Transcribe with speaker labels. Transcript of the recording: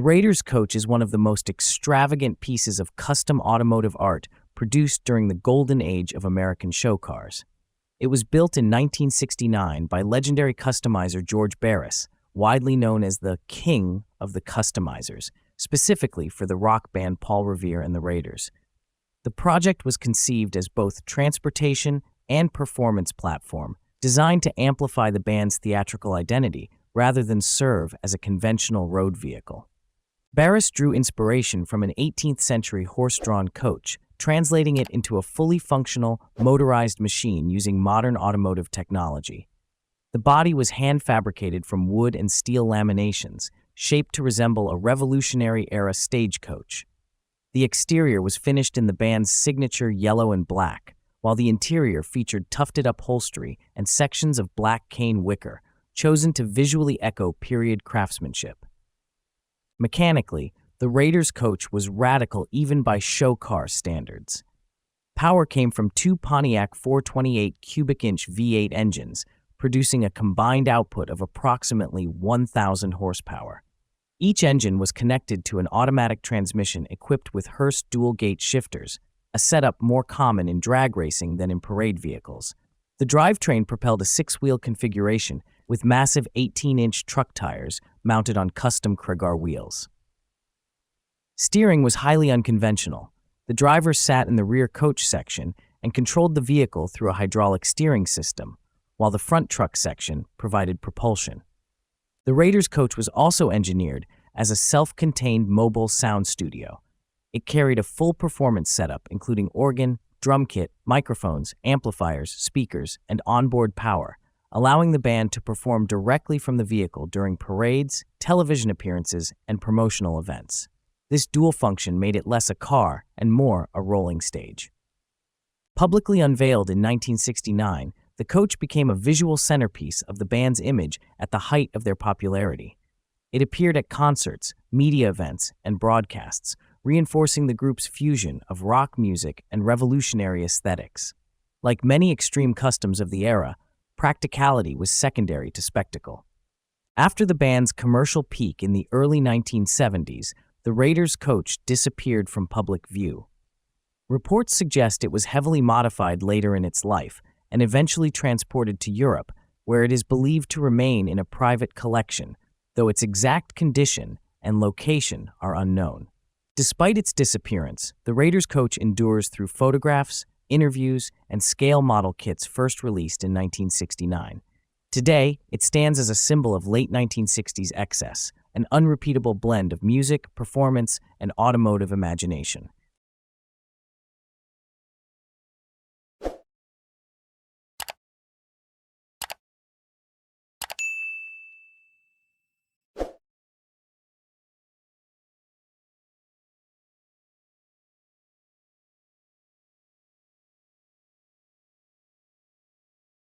Speaker 1: Raiders coach is one of the most extravagant pieces of custom automotive art produced during the golden age of American show cars. It was built in 1969 by legendary customizer George Barris, widely known as the king of the customizers, specifically for the rock band Paul Revere and the Raiders. The project was conceived as both transportation and performance platform, designed to amplify the band's theatrical identity rather than serve as a conventional road vehicle. Barris drew inspiration from an 18th-century horse-drawn coach, translating it into a fully functional, motorized machine using modern automotive technology. The body was hand-fabricated from wood and steel laminations, shaped to resemble a Revolutionary-era stagecoach. The exterior was finished in the band's signature yellow and black, while the interior featured tufted upholstery and sections of black cane wicker, chosen to visually echo period craftsmanship. Mechanically, the Raiders coach was radical even by show car standards. Power came from two Pontiac 428 cubic-inch V8 engines, producing a combined output of approximately 1,000 horsepower. Each engine was connected to an automatic transmission equipped with Hurst dual-gate shifters, a setup more common in drag racing than in parade vehicles. The drivetrain propelled a six-wheel configuration with massive 18-inch truck tires mounted on custom Cragar wheels. Steering was highly unconventional. The driver sat in the rear coach section and controlled the vehicle through a hydraulic steering system, while the front truck section provided propulsion. The Raiders coach was also engineered as a self-contained mobile sound studio. It carried a full performance setup including organ, drum kit, microphones, amplifiers, speakers, and onboard power, allowing the band to perform directly from the vehicle during parades, television appearances, and promotional events. This dual function made it less a car and more a rolling stage. Publicly unveiled in 1969, the coach became a visual centerpiece of the band's image at the height of their popularity. It appeared at concerts, media events, and broadcasts, reinforcing the group's fusion of rock music and revolutionary aesthetics. Like many extreme customs of the era, practicality was secondary to spectacle. After the band's commercial peak in the early 1970s, the Raiders coach disappeared from public view. Reports suggest it was heavily modified later in its life and eventually transported to Europe, where it is believed to remain in a private collection, though its exact condition and location are unknown. Despite its disappearance, the Raiders coach endures through photographs, interviews, and scale model kits first released in 1969. Today, it stands as a symbol of late 1960s excess, an unrepeatable blend of music, performance, and automotive imagination.